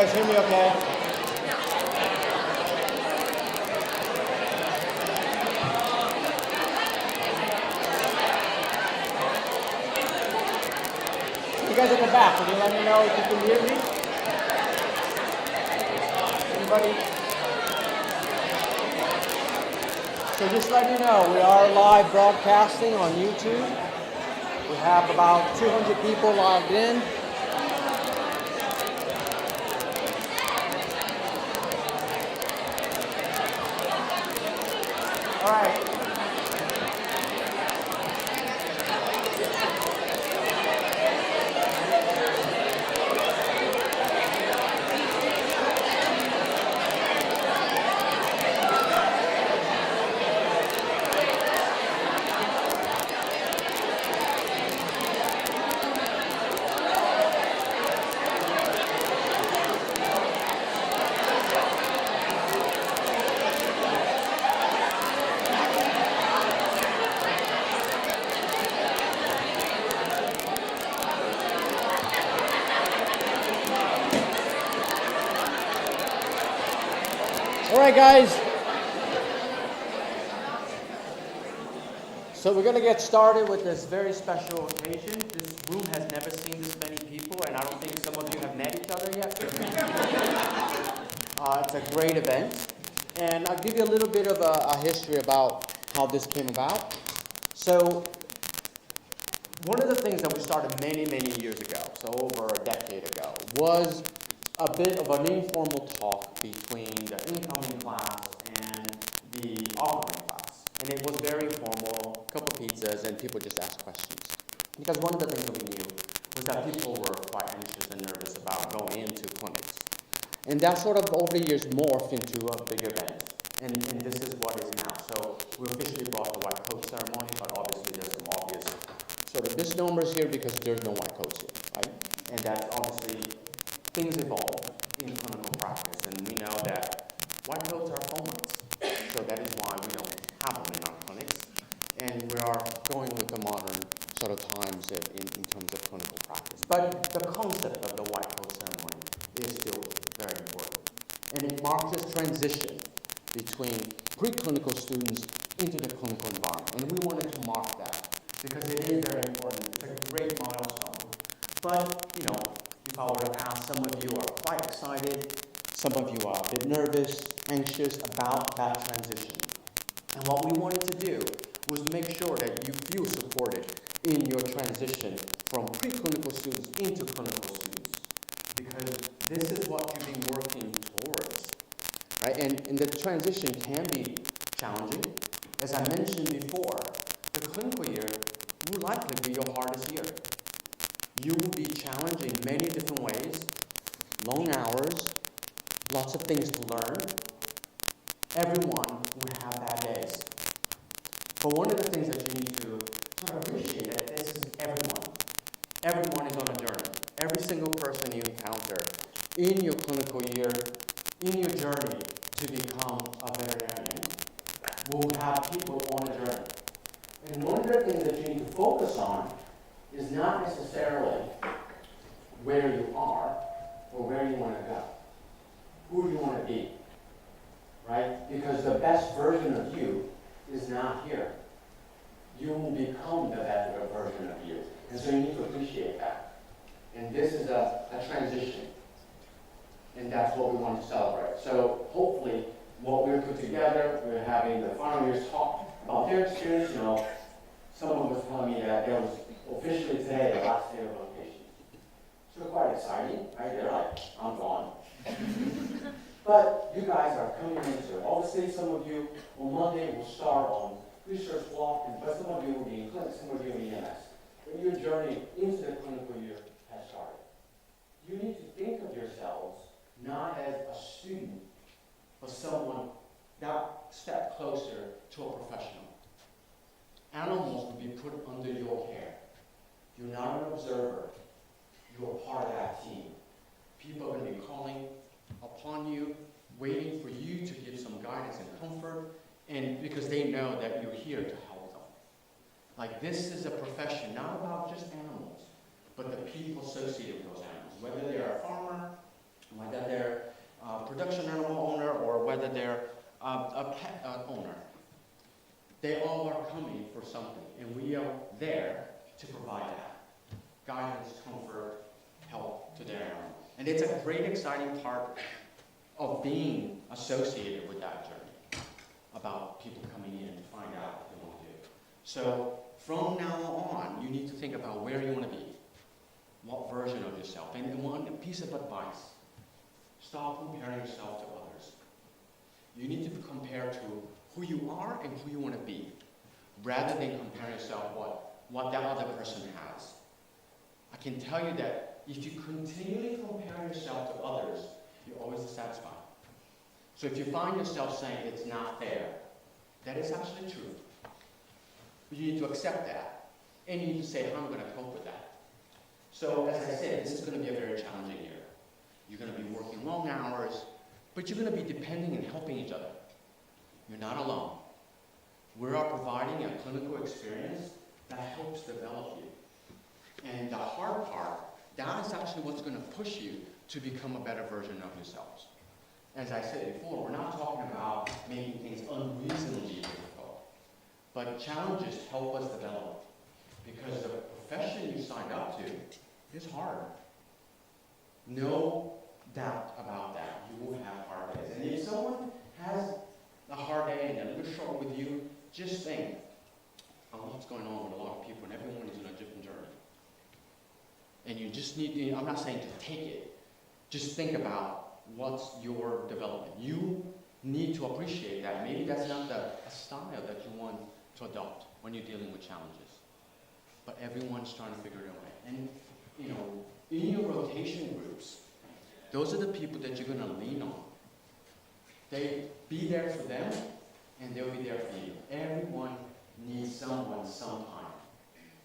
guys hear me okay? You guys at the back, can you let me know if you can hear me? Anybody? So just let you know, we are live broadcasting on YouTube. We have about 200 people logged in. All right. All right, guys. So we're going to get started with this very special occasion. This room has never seen this many people, and I don't think some of you have met each other yet. It's a great event. And I'll give you a little bit of a history about how this came about. So one of the things that we started many, many years ago, so over a decade ago, was a bit of an informal talk between the incoming class and the outgoing class. And it was very formal, a couple pizzas, and people just asked questions. Because one of the things that we knew was that people were quite anxious and nervous about going into clinics. And that sort of over the years morphed into a big event. And this is what it is now. So we officially brought the white coat ceremony, but obviously there's some obvious sort of misnomers here because there's no white coats here, right? And that's obviously things evolve in clinical practice, and we know that white coats are formats. So that is why we don't have them in our clinics. And we are going with the modern sort of times in terms of clinical practice. But the concept of the white coat ceremony is still very important. And it marks this transition between preclinical students into the clinical environment. And we wanted to mark that because it is very important. It's a great milestone. But, you know, if I were to ask, some of you are quite excited, some of you are a bit nervous, anxious about that transition. And what we wanted to do was make sure that you feel supported in your transition from preclinical students into clinical students. Because this is what you've been working towards. Right? And the transition can be challenging. As I mentioned before, the clinical year will likely be your hardest year. You will be challenged in many different ways, long hours, lots of things to learn. Everyone will have bad days. But one of the things that you need to sort of appreciate that this is everyone. Everyone is on a journey. Every single person you encounter in your clinical year, in your journey to become a veterinarian, will have people on a journey. And one of the things that you need to focus on is not necessarily where you are or where you want to go. Who you want to be, right? Because the best version of you is not here. You will become the better version of you. And so you need to appreciate that. And this is a transition. And that's what we want to celebrate. So hopefully what we're put together, we're having the final years talk about their experience. You know, someone was telling me that there was officially today the last day of rotation. So quite exciting, right? They're like, I'm gone. But you guys are coming into it. Obviously, some of you on Monday will start on research block, but some of you will be in clinic, some of you will be in EMS. But your journey into the clinical year has started. You need to think of yourselves not as a student, but someone that step closer to a professional. Animals will be put under your care. You're not an observer. You are part of that team. People are going to be calling upon you, waiting for you to give some guidance and comfort, and because they know that you're here to help them. Like, this is a profession not about just animals, but the people associated with those animals. Whether they're a farmer, whether they're a production animal owner or whether they're a pet owner. They all are coming for something, and we are there to provide that. Guidance, comfort, help to their animal. And it's a great, exciting part of being associated with that journey, about people coming in to find out what they want to do. So from now on, you need to think about where you want to be, what version of yourself. And one piece of advice, stop comparing yourself to others. You need to compare to who you are and who you want to be, rather than compare yourself what that other person has. I can tell you that if you continually compare yourself to others, you're always dissatisfied. So if you find yourself saying it's not fair, that is actually true. But you need to accept that, and you need to say, how am I going to cope with that? So as I said, this is going to be a very challenging year. You're going to be working long hours, but you're going to be depending and helping each other. You're not alone. We are providing a clinical experience that helps develop you. And the hard part, that is actually what's going to push you to become a better version of yourselves. As I said before, we're not talking about making things unreasonably difficult, but challenges help us develop, because the profession you signed up to is hard. No doubt about that. You will have hard days. And if someone has a hard day and they're a little short with you, just think on what's going on with a lot of people, and everyone is on a different journey. And you just need, I'm not saying to take it, just think about what's your development. You need to appreciate that. Maybe that's not a style that you want to adopt when you're dealing with challenges. But everyone's trying to figure it out. And, in your rotation groups, those are the people that you're going to lean on. They be there for them, and they'll be there for you. Everyone needs someone sometime.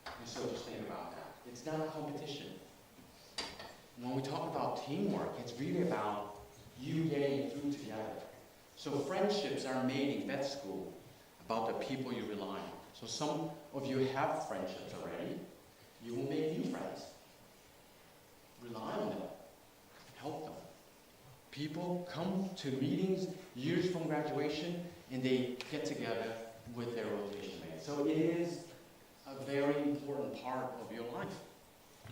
And so just think about that. It's not a competition. When we talk about teamwork, it's really about you getting through together. So friendships are made in vet school about the people you rely on. So some of you have friendships already. You will make new friends. Rely on them. Help them. People come to meetings years from graduation, and they get together with their rotation mates. So it is a very important part of your life,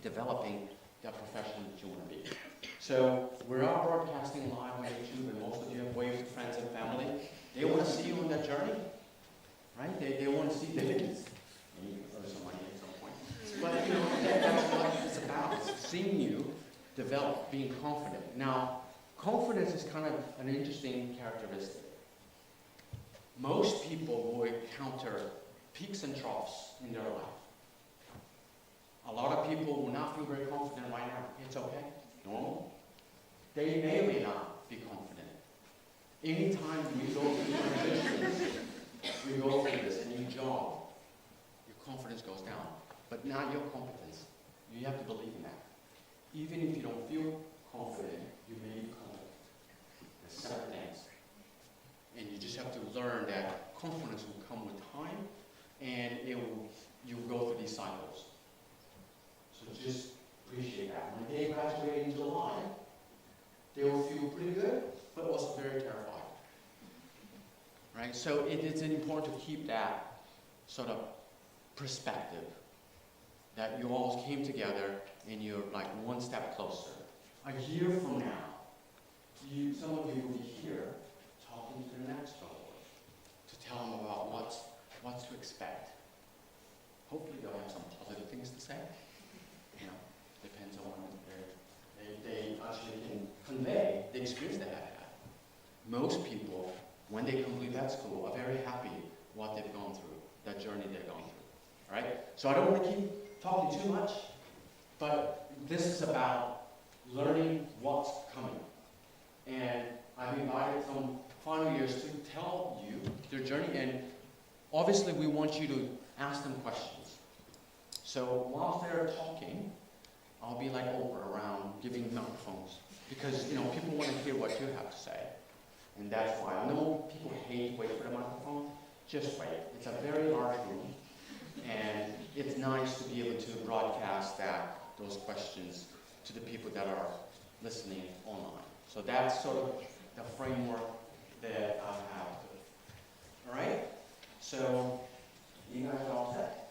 developing that profession that you want to be. So we're all broadcasting live on YouTube, and most of you have waved to friends and family. They want to see you on that journey, right? They want to see the videos. Maybe or some money at some point. But that's what it's about. It's seeing you develop, being confident. Now, confidence is kind of an interesting characteristic. Most people will encounter peaks and troughs in their life. A lot of people will not feel very confident right now. It's okay, normal. They may or may not be confident. Anytime we go through transitions, we go through this, and you job, your confidence goes down. But not your competence. You have to believe in that. Even if you don't feel confident, you may be confident. There's separate things. And you just have to learn that confidence will come with time, and you'll go through these cycles. So just appreciate that. When they graduate in July, they will feel pretty good, but also very terrified. Right? So it's important to keep that sort of perspective, that you all came together and you're like one step closer. A year from now, some of you will be here talking to the next cohort to tell them about what's to expect. Hopefully they'll have some positive things to say. Depends on what they actually can convey the experience they have had. Most people, when they complete that school, are very happy what they've gone through, that journey they've gone through. All right? So I don't want to keep talking too much, but this is about learning what's coming. And I've invited some final years to tell you their journey, and obviously we want you to ask them questions. So whilst they're talking, I'll be like Oprah around giving microphones, because people want to hear what you have to say. And that's why. I know people wait for the microphone. Just wait. It's a very large room, and it's nice to be able to broadcast those questions to the people that are listening online. So that's sort of the framework that I have. All right? So, you guys are all set?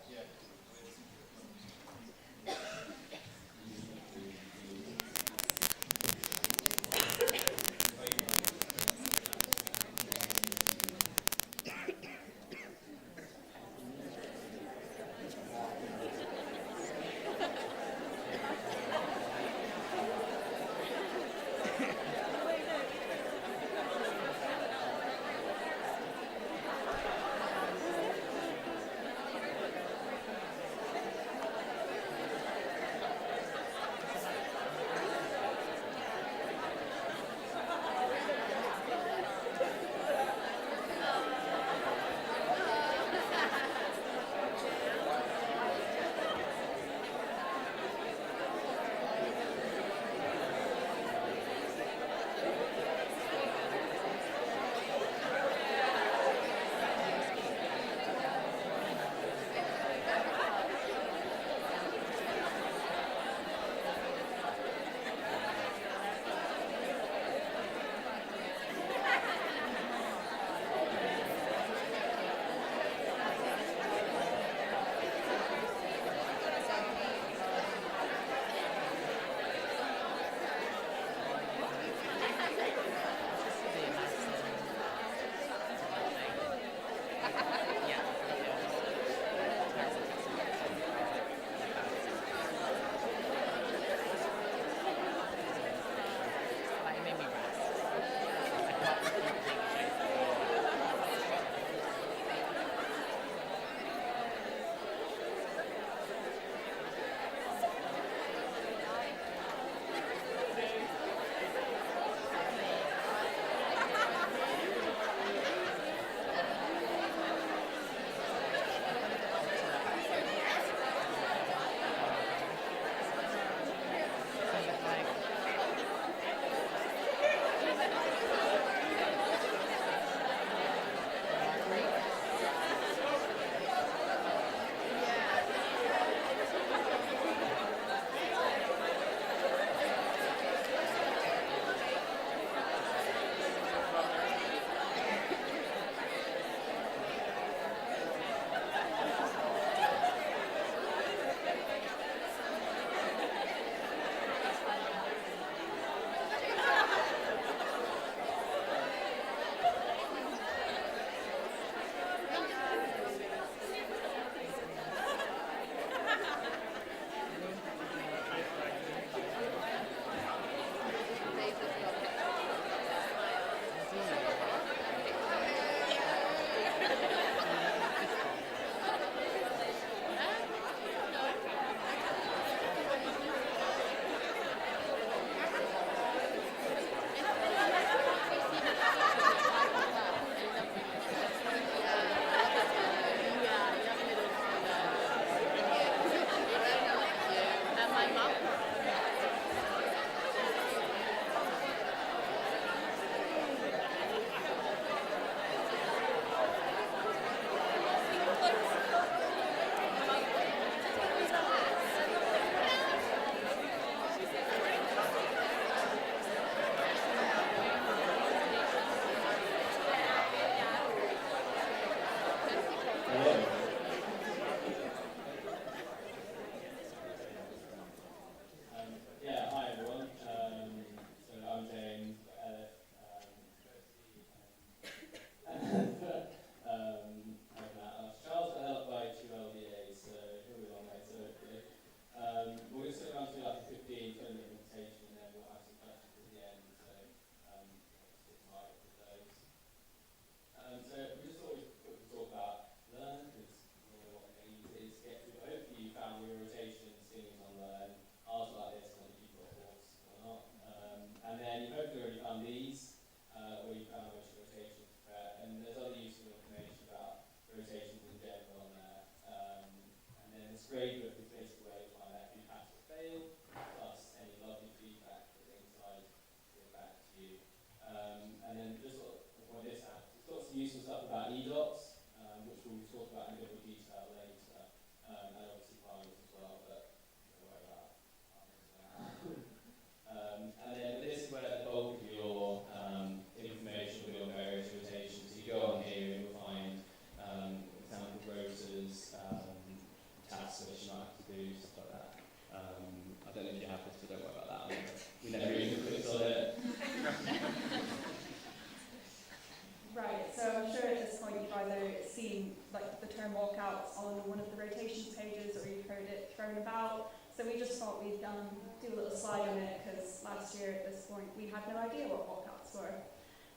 thrown about. So we just thought we'd do a little slide on it, because last year at this point we had no idea what walkouts were.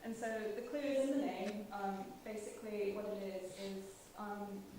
And so the clue is in the name. Basically what it is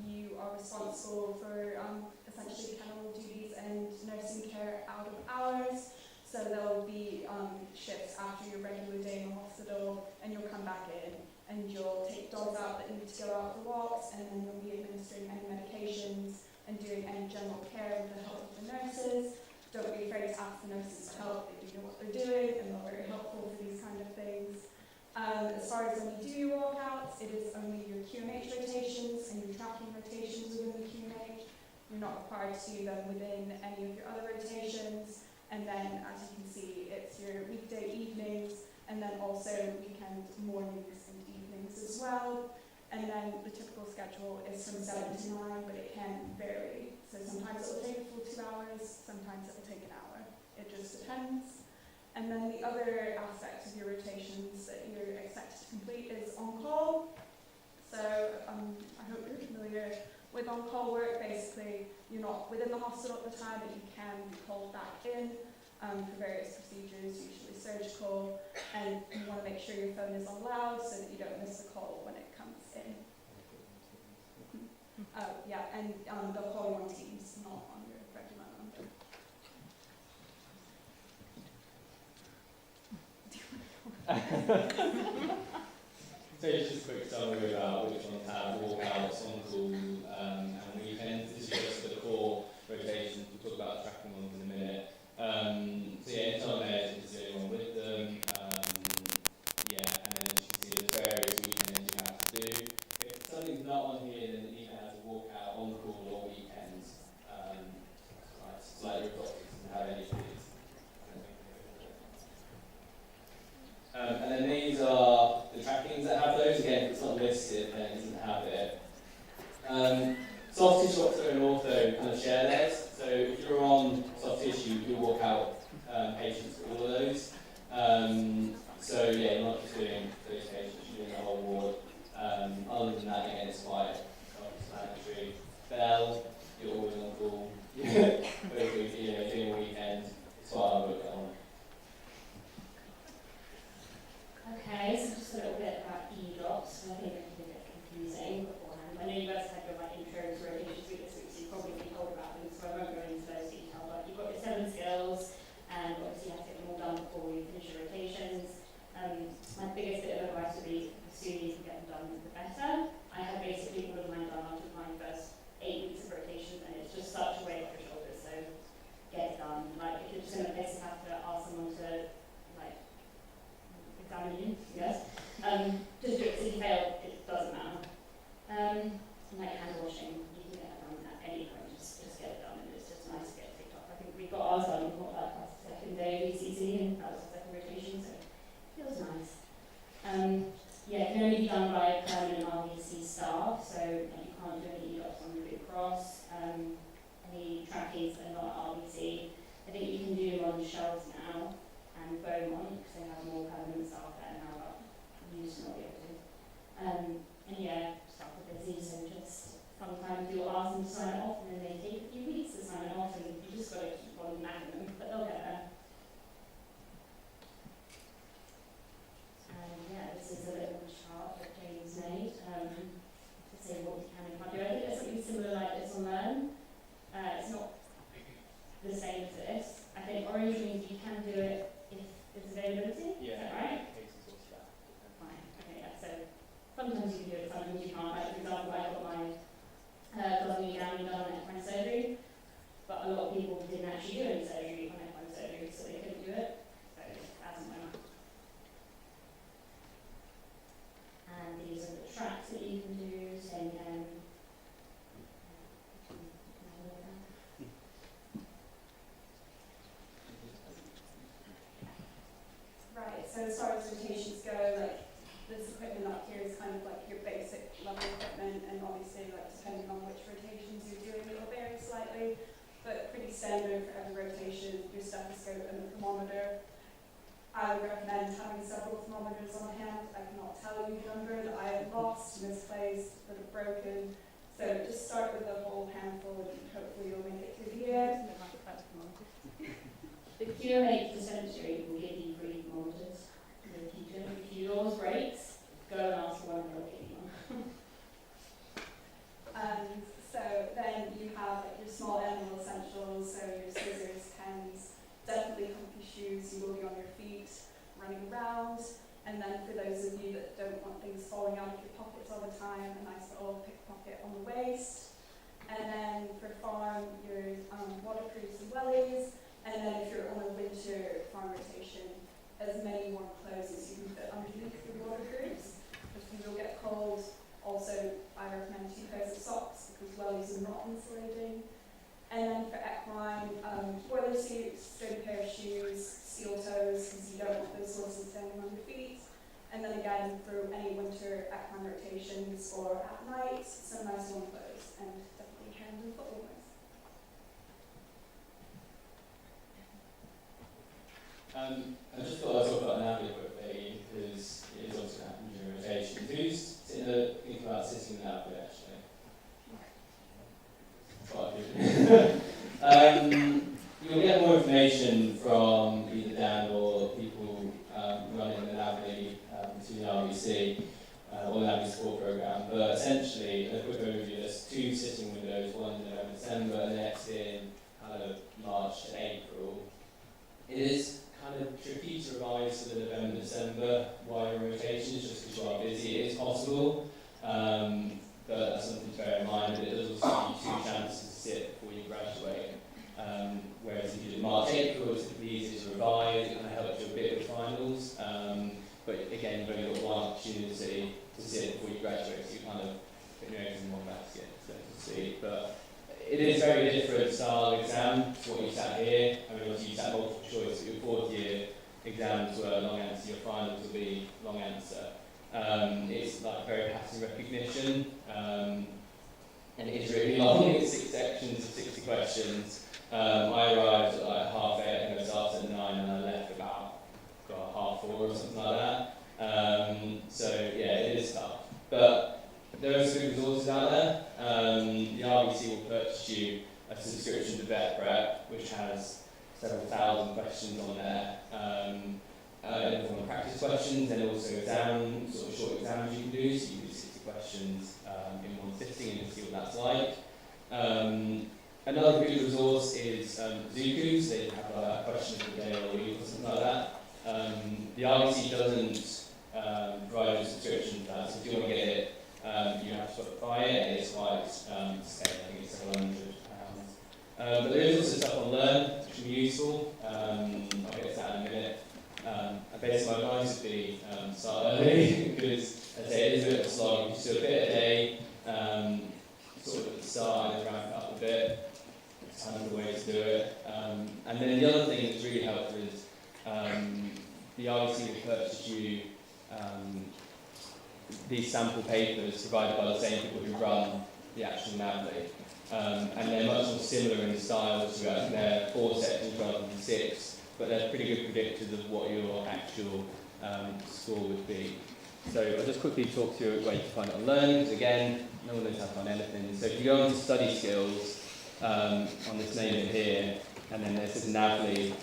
you are responsible for essentially kennel duties and nursing care out of hours. So there'll be shifts after your regular day in the hospital, and you'll come back in and you'll take dogs out that need to go out for walks, and then you'll be administering any medications and doing any general care with the help of the nurses. Don't be afraid to ask the nurses for help. They do know what they're doing, and they're very helpful for these kind of things. As far as when you do your walkouts, it is only your QMH rotations and your tracking rotations within the QMH. You're not required to do them within any of your other rotations. And then, as you can see, it's your weekday evenings, and then also weekend mornings and evenings as well. And then the typical schedule is from 7 to 9, but it can vary. So sometimes it will take a full 2 hours, sometimes it will take an hour. It just depends. And then the other aspect of your rotations that you're expected to complete is on-call. So I hope you're familiar with on-call work. Basically, you're not within the hospital at the time, but you can be called back in for various procedures, usually surgical, and you want to make sure your phone is on loud so that you don't miss the call when it comes in. Yeah, and they'll call you on Teams, not on your regular number. So it's just a quick summary about which ones have walkouts, on-call, and weekends. This is just for the core rotations. We'll talk about the tracking ones in a minute. So yeah, internal layers is the only one with them. Yeah, and then as you can see, there's various weekends you have to do. If something's not on here, then it either has a walkout, on-call, or weekends. Right, slightly robotics doesn't have any of these. And then these are the trackings that have those. Again, if it's not listed, then it doesn't have it. Soft tissue, ortho and ortho kind of share theirs. So if you're on soft tissue, you'll walk out patients for all of those. So yeah, you're not just doing those patients, you're doing the whole ward. Other than that, again, it's quite self-explanatory. Bell, you're always on call. Doing a weekend, it's quite hard work on. Okay, so just a little bit about e-drops, because I think it can get confusing beforehand. I know you guys had your intro to rotations week this week, so you've probably been told about them, so I won't go into those details, but you've got your 7 skills, and obviously you have to get them all done before you finish your rotations. My biggest bit of advice would be the sooner you can get them done, the better. I had basically all of mine done after my first 8 weeks of rotations, and it's just such a weight off your shoulders, so get it done. Like, if you're just in a place to have to ask someone to, like, examine you, yes. Just do it, so you fail, it doesn't matter. Like hand washing, you can get that done at any point, just get it done, and it's just nice to get ticked off. I think we got ours done, we got that past the second day of ECT, and that was the second rotation, so it feels nice. Yeah, it can only be done by permanent RVC staff, so you can't do any e-drops on the Blue Cross, any trackies that are not RVC. I think you can do them on shelves now, and Beaumont, because they have more permanent staff there now, but you used to not be able to. And yeah, staff are busy, so just sometimes you'll ask them to sign it off, and then they take a few weeks to sign it off, and you just got to keep on nagging them, but they'll get there. And yeah, this is a little chart that James made to say what you can and can't do. I think there's something similar like this on Learn. It's not the same as this. I think orange means you can do it if there's availability. Yeah. Is that right? Cases or stuff. Fine. Okay, yeah. So sometimes you can do it, sometimes you can't. Like, for example, I got my colostomy done at equine surgery, but a lot of people didn't actually do any surgery on equine surgery, so they couldn't do it. So as and when. And these are the tracks that you can do, saying Right, so as far as rotations go, like this equipment up here is kind of like your basic level equipment, and obviously like depending on which rotations you're doing, it will vary slightly, but pretty standard for every rotation, your stethoscope and the thermometer. I would recommend having several thermometers on hand. I cannot tell you the number that I have lost, misplaced, that have broken. So just start with a whole handful and hopefully you'll make it through the year. The Q&A dispensary will give you free monitors in the future. If yours breaks, go and ask one and they'll give you one. And so then you have like, your small animal essentials, so your scissors, pens, definitely comfy shoes, you will be on your feet, running around. And then for those of you that don't want things falling out of your pockets all the time, a nice little pickpocket on the waist. And then for farm, your waterproofs and wellies. And then if you're on a winter farm rotation, as many warm clothes as you can fit underneath your waterproofs, because you will get cold. Also, I recommend 2 pairs of socks because wellies are not insulating. And then for equine, boiler suits, straight pair of shoes, steel toes, because you don't want those horses standing on your feet. And then again, for any winter equine rotations or at night, some nice warm clothes and definitely hand and foot warmers. I just thought I'd talk about an avid quickly because it is also happening during rotation. Who's thinking about sitting in an avid actually? Quite a few. You'll get more information from either Dan or people running the NAVLI to the RVC or the NAVLI support program. But essentially, a quick overview, there's 2 sitting windows, one in November, December, and the next in kind of March to April. It is kind of tricky to revise for the November, December while you're in rotations, just because you are busy. It is possible, but that's something to bear in mind. But it does also give you 2 chances to sit before you graduate. Whereas if you did March, April, it's typically easier to revise, it kind of helps you a bit with finals. But again, you've only got one opportunity to sit before you graduate, so you kind of put your eggs in one basket, so to speak. But it is very different style of exam to what you sat here. I mean, obviously you sat multiple choice, but your 4th year exams were long answer, your finals will be long answer. It's like very pattern recognition, and it is really long. It's 6 sections of 60 questions. I arrived at like 8:30, I think I started at 9 and I left about 4:30 or something like that. So yeah, it is tough. But there are some good resources out there. The RVC will purchase you a subscription to Vet Prep, which has several thousand questions on there. Everyone practice questions and also exam, sort of short exams you can do. So you can do 60 questions in one sitting and see what that's like. Another good resource is Zukus. They have a question of the day or a week or something like that. The RVC doesn't provide a subscription for that, so if you want to get it, you have to buy it, and it's quite scale, I think it's several £100. But there is also stuff on Learn, which can be useful. I'll get to that in a minute. Basically, my advice would be start early, because as I say, it is a bit of a slog. You just do a bit a day, sort of at the start, and then ramp it up a bit. It's kind of the way to do it. And then the other thing that's really helpful is the RVC will purchase you these sample papers provided by the same people who run the actual NAVLI. And they're much more similar in style to that. They're 4 sections rather than 6, but they're pretty good predictors of what your actual score would be. So I'll just quickly talk through where you can find it on Learn, because again, no one knows how to find anything. So if you go into study skills on this name here, and then there's this NAVLI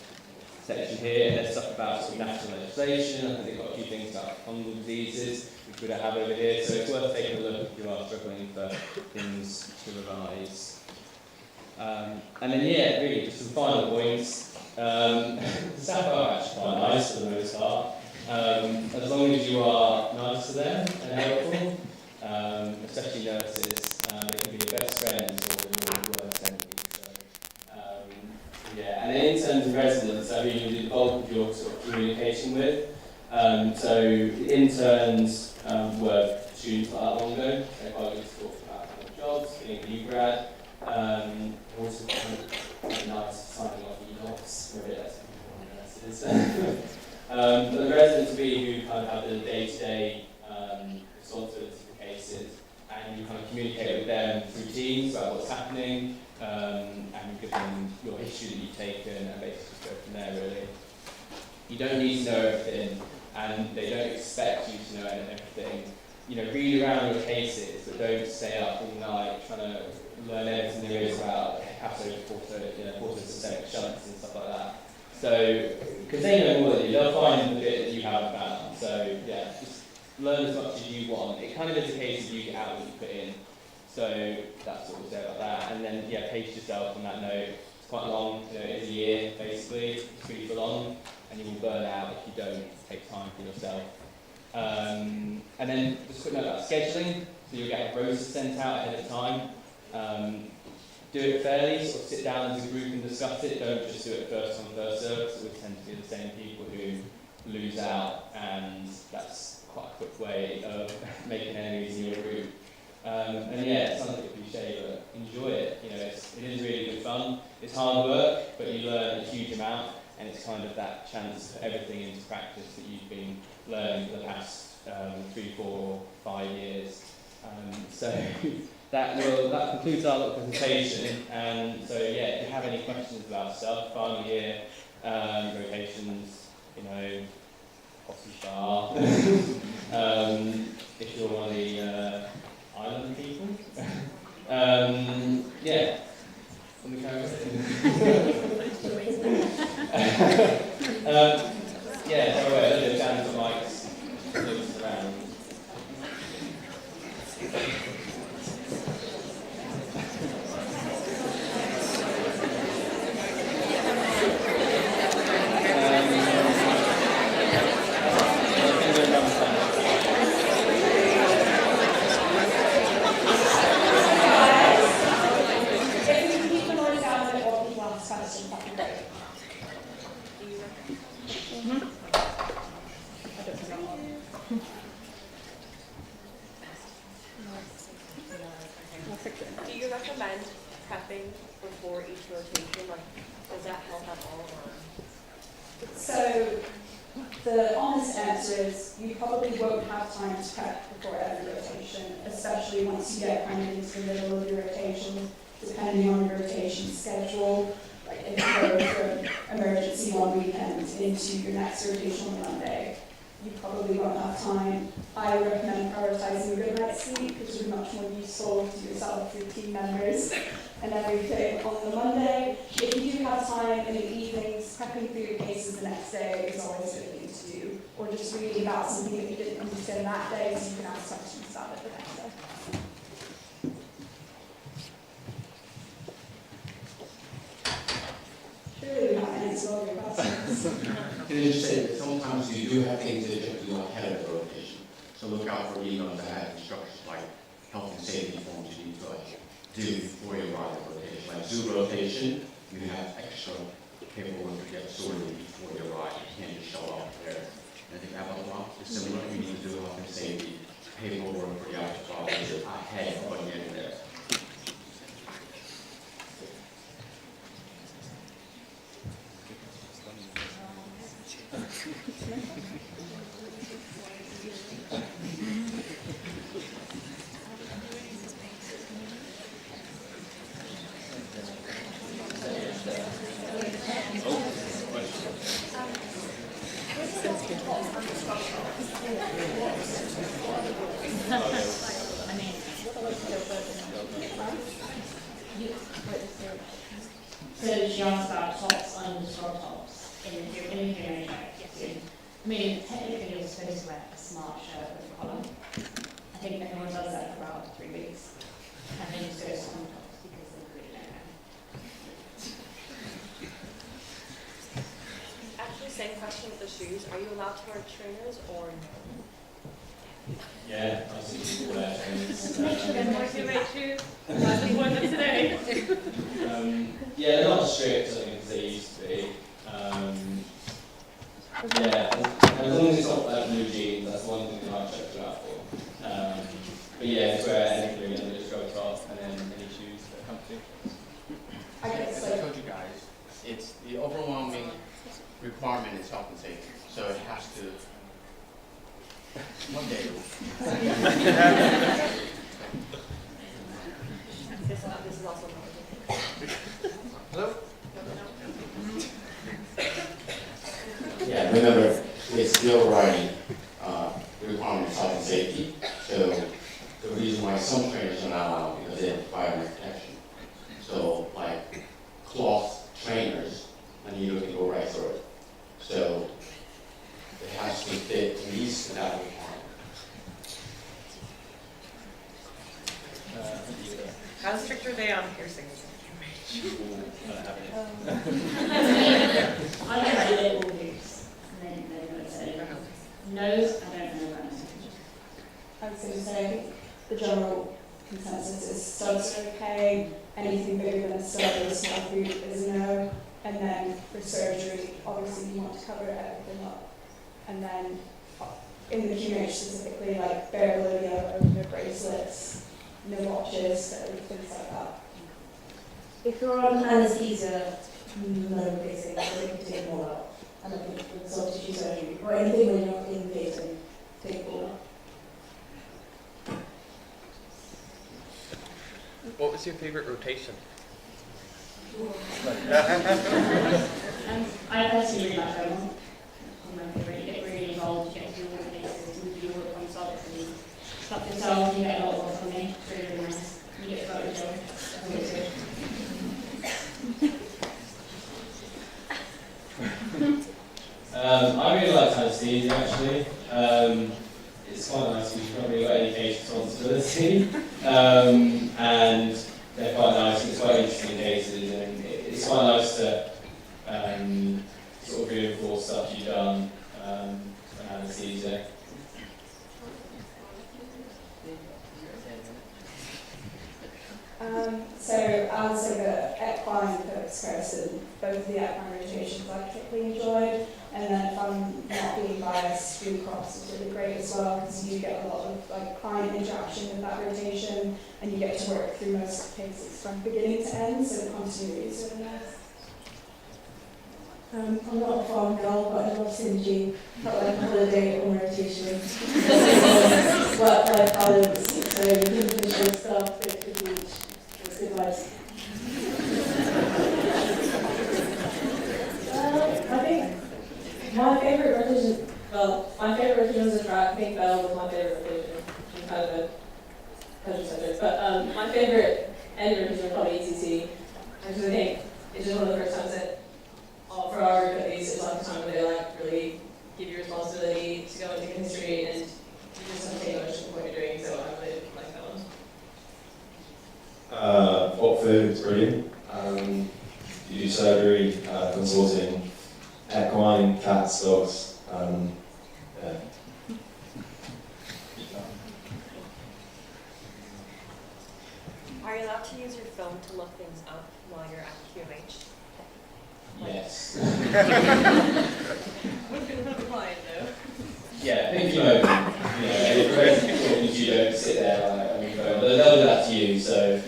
section here, and there's stuff about sort of national legislation. I think they've got a few things about fungal diseases, which we don't have over here, so it's worth taking a look if you are struggling for things to revise. And then, yeah, really, just some final points. The staff are actually quite nice for the most part. As long as you are nice to them and helpful, especially nurses, they can be your best friends or your worst enemies. Yeah, and then interns and residents are who you do the bulk of your sort of communication with. So the interns were students not that long ago. They're quite good to talk about kind of jobs, being a new grad. Also kind of nice signing off e-docs for it, that's people on nurses. But the residents will be who kind of have the day-to-day responsibility for cases, and you kind of communicate with them through teams about what's happening, and you give them your history that you've taken, and basically just go from there, really. You don't need to know everything, and they don't expect you to know everything. You know, read around your cases, but that don't stay up all night trying to learn everything there is about portosystemic shunts and stuff like that. So, because they know more than you, they'll find the bit that you haven't found. So, yeah, just learn as much as you want. It kind of is a case of you get out what you put in. So, that's what we'll say about that. And then, yeah, pace yourself on that note. It's quite long, it is a year, basically. It's pretty full on, and you will burn out if you don't take time for yourself. And then, just a quick note about scheduling. So, you'll get a rota sent out ahead of time. Do it fairly, sort of sit down as a group and discuss it. Don't just do it first come, first served, because it would tend to be the same people who lose out, and that's quite a quick way of making enemies in your group. And yeah, it sounds like a cliche, but enjoy it. You know, it is really good fun. It's hard work, but you learn a huge amount, and it's kind of that chance to put everything into practice that you've been learning for the past 3, 4, 5 years. So that concludes our little presentation. And so yeah, if you have any questions about stuff, final year, rotations, you know, Posse Star, if you're one of the island people, yeah. On the camera. Yeah, by the way, a little down the mics, looks around. Do you recommend prepping before each rotation? Like, does that help at all? Or? So the honest answer is you probably won't have time to prep before every rotation, especially once you get kind of into the middle of your rotation, depending on your rotation schedule. Like if you go from emergency one weekend into your next rotation on Monday, you probably won't have time. I recommend prioritising a good night's sleep, which is much more useful to yourself, your team members, and everything on the Monday. If you do have time in the evenings, prepping for your cases the next day is always a good thing to do. Or just reading about something that you didn't understand that day so you can ask questions about it the next day. Surely we haven't answered all your questions. Can I just say that sometimes you do have things that you have to do ahead of the rotation. So look out for emails that have instructions like health and safety forms you need to do before you arrive at rotation. Like zoo rotation, you have extra paperwork to get sorted before you arrive. You can't just show up there. And I think Avalon is similar. You need to do health and safety paperwork for the actual ahead of when you get there. So she asked about tops, underscore tops in the Q&A check. I mean, technically you're supposed to wear a smart shirt with a collar. I think everyone does that for about 3 weeks. And then just goes on tops because they really don't know. Actually, same question with the shoes. Are you allowed to wear trainers or no? Yeah, I see people wear trainers. Yeah, they're not strict, I think, as they used to be. Yeah, as long as it's not like blue jeans, that's one thing that I've checked you out for. But yeah, just wear anything and just go top, and then any shoes that come to. As I told you guys, it's the overwhelming requirement is health and safety. So it has to, one day. This is also not. Hello? Yeah, remember, it's still writing requirements of health and safety. So the reason why some trainers are not allowed because they have environment protection. So like cloth trainers, a needle can go right through it. So it has to fit at least that requirement. How strict are they on piercings? I don't know all hoops, and then they're going to say nose. I don't know about nose. I was going to say, the general consensus is studs are okay, anything bigger than a stud or a small boot is no, and then for surgery, obviously you want to cover everything up. And then in the QMH specifically, like bare below the elbow, no bracelets, no watches, things like that. If you're on anesthesia, no piercing, so you can take them all out. And I think with soft tissue surgery, or anything when you're in theatre, take them all out. What was your favorite rotation? I personally really like going on. My favourite. You get really involved, you get to do all the cases, you do all the points of it, and stuff yourself, you get a lot of work from me. It's really, really nice. You get to vote yourself. I think it's good. I really like anesthesia actually. It's quite nice because you've not really got any case responsibility. And they're quite nice, it's quite interesting cases, and it's quite nice to sort of reinforce stuff you've done on anesthesia. So as like a equine focused person, both of the equine rotations I particularly enjoyed, and then if I'm not being biased, Blue Cross is really great as well because you get a lot of like client interaction with that rotation, and you get to work through most of the cases from beginning to end, so the continuity is really nice. I'm not a farm girl, but I love synergy. Felt like a holiday on rotation. Work-life balance, so you can finish your stuff, go to the beach. That's good advice. I think my favourite rotation, my favourite rotation was a track. I think Bell was my favourite rotation. I'm kind of a casual subject. But my favourite end rotation was probably ECC. I just think it's just one of the first times that for our group at least, it's like a time where they like really give you responsibility to go into history and you just have to take ownership of what you're doing, so I really like that one. What food is brilliant. You do surgery, consulting, equine, cats, dogs. Yeah. Are you allowed to use your phone to look things up while you're at QMH? Yes. With the client though. Yeah, if you open, if you don't sit there like, I mean, they'll do that to you, so.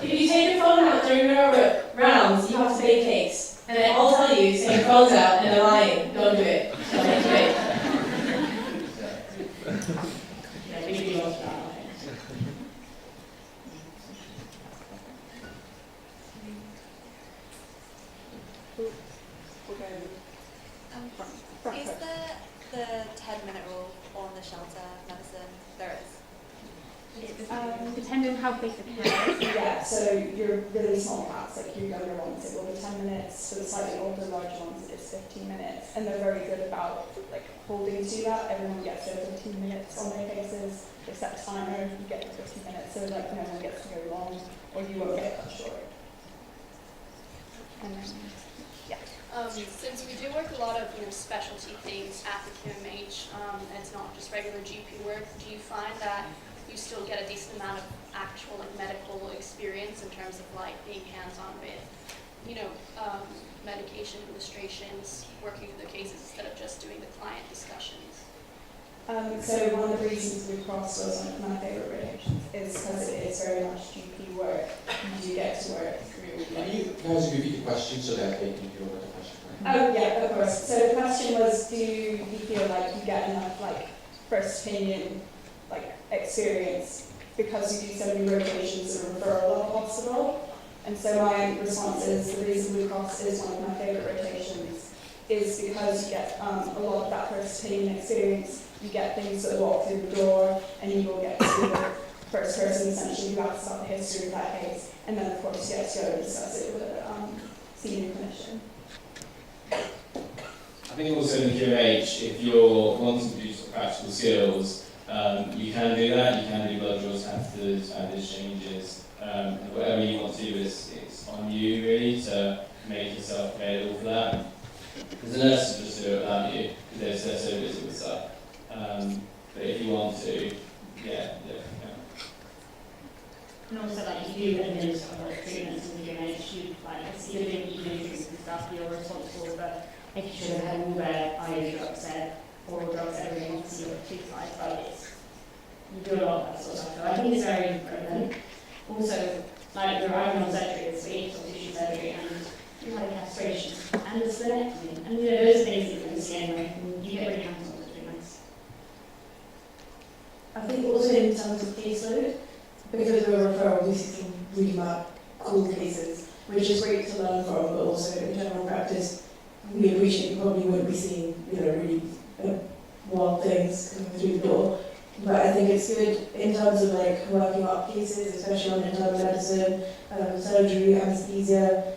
If you take your phone out during your rounds, you have to bake cakes. And they all tell you, take your phones out, and they're lying. Don't do it. Don't do it. Yeah, we do love that. Is the 10-minute rule on the shelter medicine? There is. Depending on how big the cat is. Yeah, so your really small cats, like your younger ones, it will be 10 minutes. For the slightly older, larger ones, it's 15 minutes. And they're very good about like holding to that. Everyone gets their 15 minutes on their cases. They set a timer, you get your 15 minutes, so like no one gets to go long, or you won't get cut short. And then, yeah. Since we do work a lot of specialty things at the QMH, and it's not just regular GP work, do you find that you still get a decent amount of actual medical experience in terms of like being hands-on with, medication illustrations, working through the cases instead of just doing the client discussions? So one of the reasons Blue Cross was one of my favourite rotations is because it is very much GP work. You do get to work through. Can you guys repeat the question so that they can hear what the question is? Oh yeah, of course. So the question was, do you feel like you get enough like first opinion like experience because you do so many rotations at a referral level hospital? And so my response is the reason Blue Cross is one of my favourite rotations is because you get a lot of that first-hand experience. You get things that walk through the door, and you will get to see the first person essentially who asks about the history of that case, and then of course you get to go and discuss it with a senior clinician. I think also in the QMH, if you're wanting to do sort of practical skills, you can do that. You can do blood draws, catheters, bandage changes, whatever you want to do. It's on you really to make yourself available for that. Because the nurses will just do it without you because they're so busy with stuff. But if you want to, yeah. And also, like, if you administer like treatments in the QMH, you if you're doing treatments and stuff, you're responsible for making sure they have all their IV drugs there, oral drugs, everything, obviously your tooth life, but you do a lot of that sort of stuff. So I think it's very relevant. Also, like, we're having on surgery this week, or tissue surgery, and you had a castration, and a splenectomy, and those are things that you can see anyway, and you get really hands-on with treatments. I think also in terms of caseload, because we're referral, we see some really bad, cool cases, which is great to learn from, but also in general practice, we appreciate you probably wouldn't be seeing, really wild things coming through the door. But I think it's good in terms of like working up cases, especially on internal medicine, surgery, anesthesia,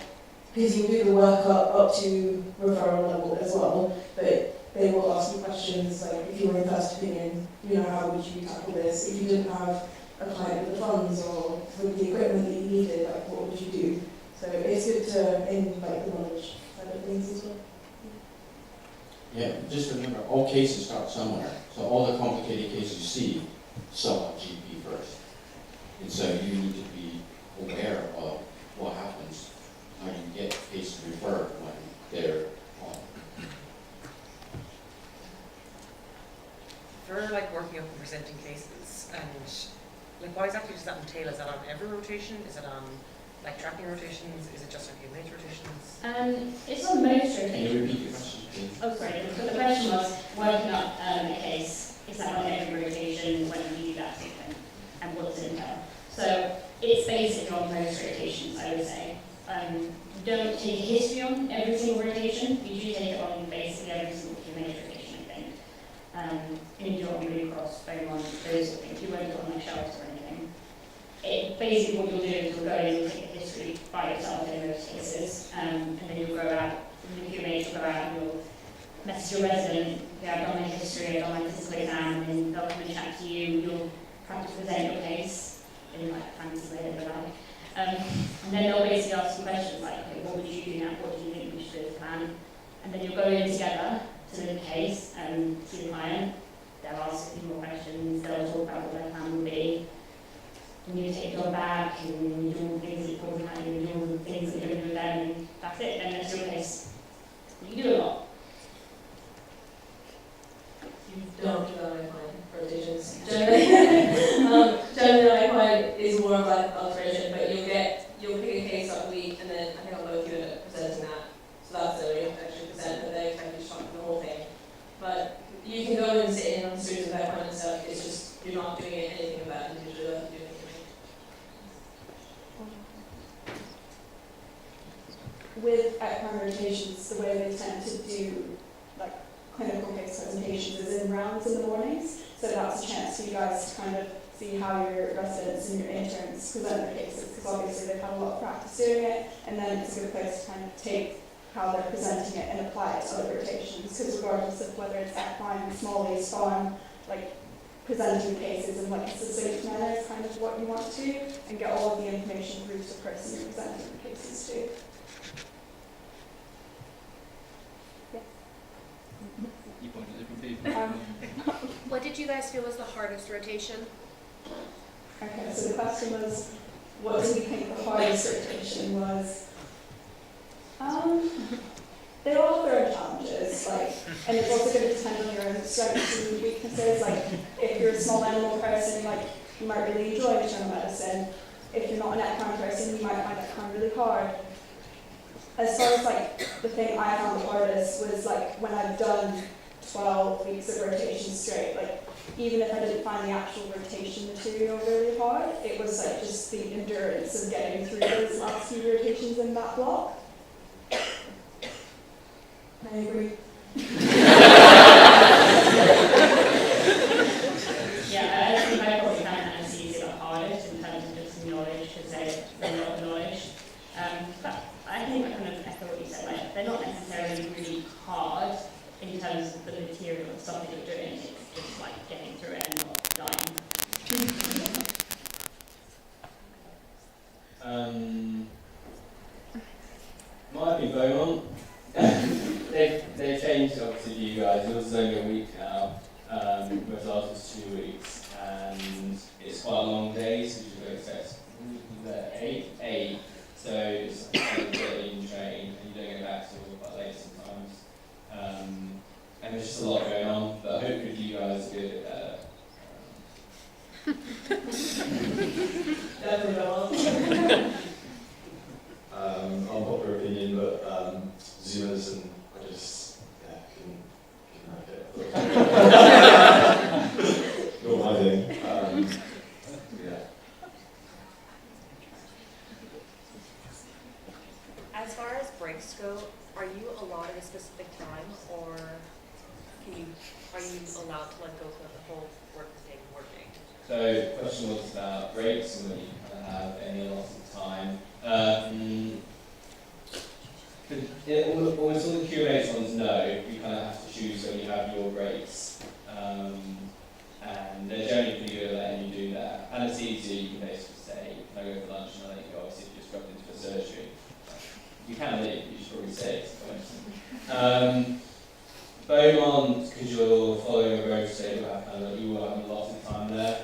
because you do the work up to referral level as well, but they will ask you questions like, if you were in first opinion, how would you tackle this? If you didn't have a client with the funds or with the equipment that you needed, like what would you do? So it's good to invite the knowledge side of things as well. Yeah, just remember, all cases start somewhere. So all the complicated cases you see, saw a GP first. And so you need to be aware of what happens, how you get cases referred when they're on. For like working up and presenting cases, and like what exactly does that entail? Is that on every rotation? Is it on like tracking rotations? Is it just on QMH rotations? It's on most rotations. Can you repeat your question, please? Oh, sorry. So the question was, working up a case, is that on every rotation when you do that sort of thing? And what does it entail? So it's basically on most rotations, I would say. You don't take a history on every single rotation. You do take it on basically every single QMH rotation, I think. And you don't really cross, bone on, those sort of things. You won't do it on like shelves or anything. Basically what you'll do is you'll go in and take a history by yourself in most cases, and then you'll go out, in the QMH you'll go out and you'll message your resident, yeah, I've done my history, I've done my physical exam, and then they'll come and chat to you, you'll practice present your case in like fancy way that they like. And then they'll basically ask you questions like, okay, what would you do now, what do you think we should do as a plan? And then you'll go in together to the case and see the client, they'll ask a few more questions, they'll talk about what their plan will be. And you take your back and you do all the things that you probably can, and you do all the things that you're going to do with them, and that's it, and that's your case. You do a lot. You don't do that like rotations. Generally, like mine is more of like alteration, but you'll pick a case up a week, and then I think I'll both you end up presenting that. So that's the way you actually present, but they expect you to talk the whole thing. But you can go and sit in on students with that kind of stuff. It's just you're not doing anything of that individually. You're doing anything. With ECMO rotations, the way they tend to do like clinical case presentations is in rounds in the mornings. So that's a chance for you guys to kind of see how your residents and your interns present their cases, because obviously they've had a lot of practice doing it, and then it's a good place to kind of take how they're presenting it and apply it to other rotations, because regardless of whether it's equine, small lease, farm, like presenting cases in like a succinct manner is kind of what you want to do, and get all of the information through to the person you're presenting the cases to. You pointed different people. What did you guys feel was the hardest rotation? Okay, so the question was, what do we think the hardest rotation was? They all have their own challenges, and it's also going to depend on your own strengths and weaknesses. Like, if you're a small animal person, you might really enjoy internal medicine. If you're not an equine person, you might find equine really hard. As far as the thing I found the hardest was when I've done 12 weeks of rotation straight, even if I didn't find the actual rotation material really hard, it was just the endurance of getting through those last few rotations in that block. I agree. Yeah, I think I probably found anesthesia the hardest in terms of just knowledge, because they're a lot of knowledge. But I think I kind of echo what you said, like, they're not necessarily really hard in terms of the material and stuff that you're doing. It's just like getting through it and not dying. Might be Beaumont. they've changed obviously for you guys. Yours is only a week now, whereas ours was 2 weeks, and it's quite a long day, so you should expect 8. So it's like a day you can train, and you don't get back till quite late sometimes. And there's just a lot going on, but I hope that you guys are good at Definitely not. Unpopular opinion, but Zoom medicine, I just, yeah, couldn't hack it. Not my thing. Yeah. As far as breaks go, are you allotted a specific time, or are you allowed to like go through the whole working? So the question was about breaks and whether you kind of have any allotted time. Almost all the QAs ones know you kind of have to choose when you have your breaks. And they're generally pretty good at letting you do that. Anesthesia, you can basically say, can I go for lunch, and I'll let you go, obviously if you're just dropped into a surgery. You can leave, you should probably say it. Beaumont, because you're following a road state, you will have a lot of time there.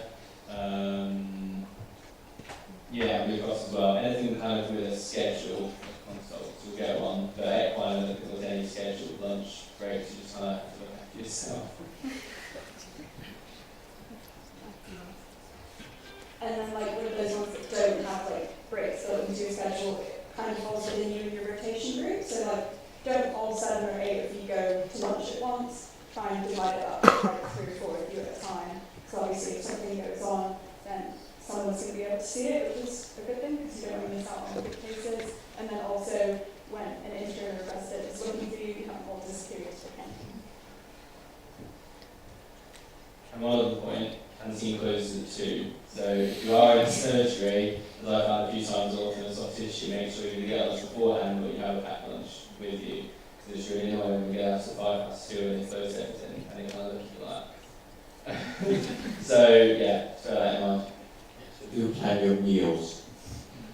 Yeah, Blue Cross as well. Anything kind of with a schedule of consults will go on, but equine, I don't think there's any scheduled lunch breaks, you just kind of have to look after yourself. And then like with those ones that don't have like breaks built into your schedule, it kind of falls within you and your rotation group. So like don't all 7 or 8 of you go to lunch at once. Try and divide it up, like 3 or 4 of you at a time. So obviously if something goes on, then someone's going to be able to see it, which is a good thing because you don't want to miss out on good cases. And then also when an intern or resident is looking for you, you have all this periods for him. And one other point, canteen closes at 2. So if you are in surgery, as I've found a few times often in soft tissue, make sure you get lunch beforehand, but you have a packed lunch with you. Because it's really annoying when we get out to 5:2 and they close everything, and they kind of look at you like. So yeah, bear that in mind. So do plan your meals.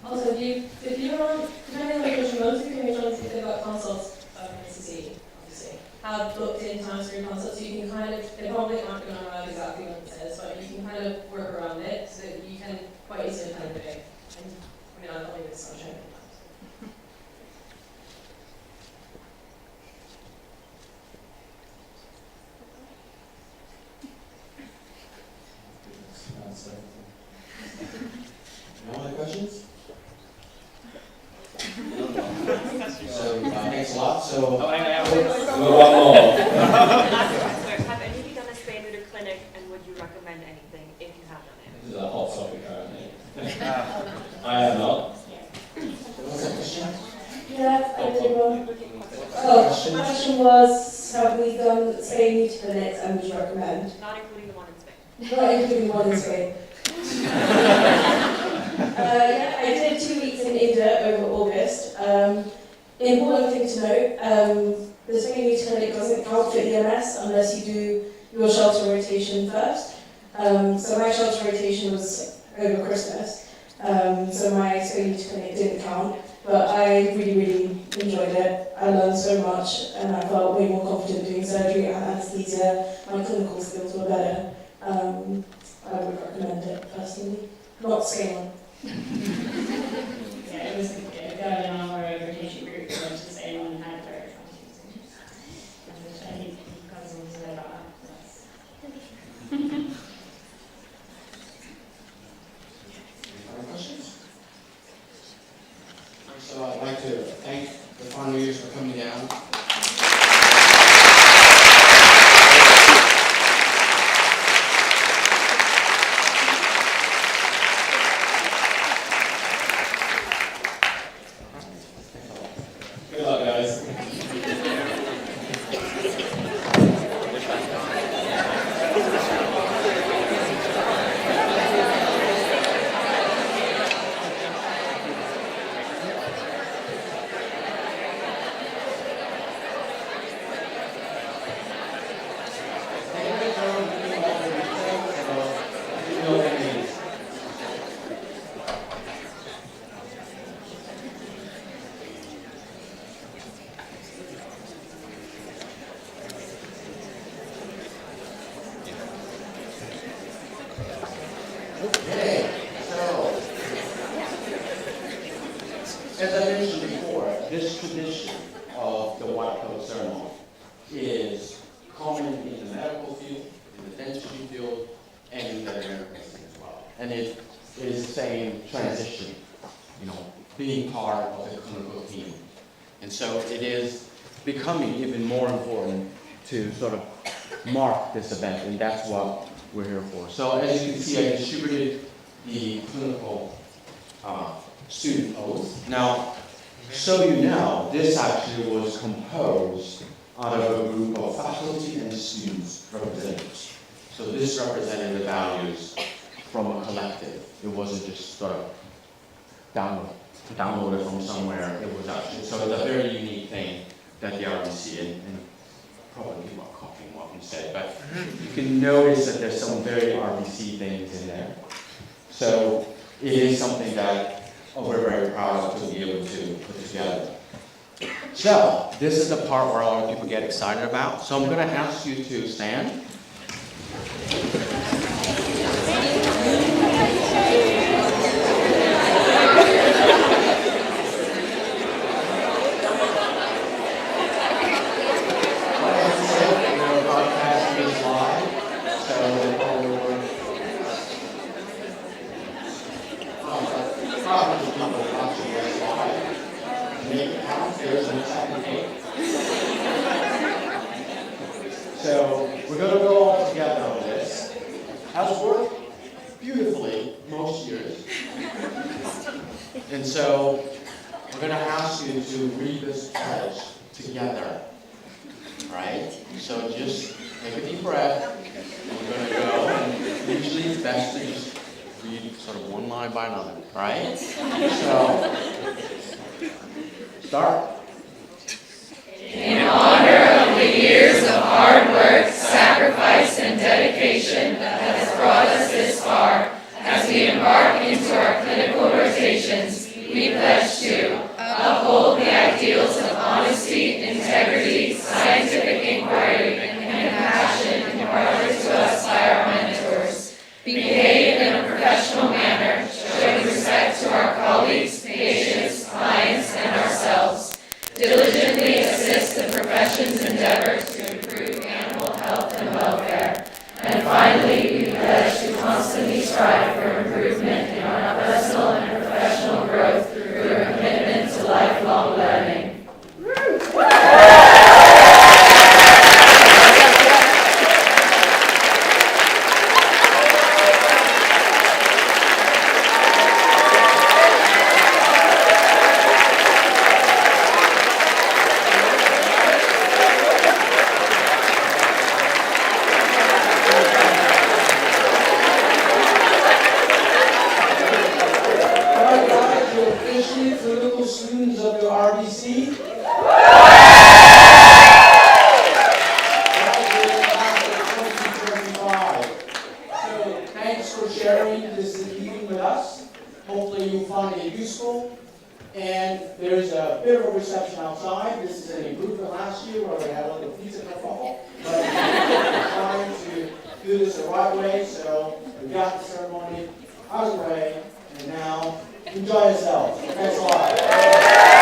Also, if you want, depending on which one most of you may want to think about consults, obviously, have booked in times for your consults, so you can kind of, they probably aren't going to around exactly what it says, but you can kind of work around it so that you can quite easily plan your day. And I mean, I'll probably do this on training. No other questions? So, thanks a lot. So, One more. Have any of you done a spay neuter clinic, and would you recommend anything if you have done it? This is a hot topic currently. I have not. what's that question? Yeah, I did one. Oh, my question was, have we done spay neuter clinics and would you recommend? Not including the one in Spain. Not including one in Spain. Yeah, I did 2 weeks in India over August. Important thing to note, the spay neuter clinic doesn't count for EMS unless you do your shelter rotation first. So my shelter rotation was over Christmas. So my spay neuter clinic didn't count. But I really enjoyed it. I learned so much and I felt way more confident doing surgery and anesthesia. My clinical skills were better. I would recommend it personally. Not scale. Yeah, it was a good in our rotation group, so it's the same one had their I think cousins know about that. Other questions? So I'd like to thank the final years for coming down. Okay, so, as I mentioned before, this tradition of the white coat ceremony is common in the medical field, in the dentistry field, and in the veterinary medicine as well. And it is the same transition, you know, being part of the clinical team. And so it is becoming even more important to sort of mark this event, and that's what we're here for. So as you can see, I distributed the clinical student oath. Now, so you know, this actually was composed out of a group of faculty and students representatives. So this represented the values from a collective. It wasn't just sort of downloaded from somewhere. It was actually, so it's a very unique thing that the RVC, and probably people are copying what we say, but you can notice that there's some very RVC things in there. So it is something that we're very proud of to be able to put together. So this is the part where a lot of people get excited about. So I'm going to ask you to stand. So we're going to go all together on this. Has worked beautifully most years. And so we're going to ask you to read this pledge together. All right? So just take a deep breath. And we're going to go. And usually it's best to just read sort of one line by another. All right? So start. In honor of the years of hard work, sacrifice, and dedication that has brought us this far, as we embark into our clinical rotations, we pledge to uphold the ideals of honesty, integrity, scientific inquiry, and compassion imparted to us by our mentors, behave in a professional manner, showing respect to our colleagues, patients, clients, and ourselves, diligently assist the profession's endeavor to improve animal health and welfare. And finally, we pledge to constantly strive for improvement in our personal and professional growth through a commitment to lifelong learning. Students of your RVC. So thanks for sharing this evening with us. Hopefully you find it useful. And there's a bit of a reception outside. This is an improvement last year where we had a little pizza kerfuffle. But we're trying to do this the right way. So we got the ceremony out of the way. And now enjoy yourselves. Thanks a lot.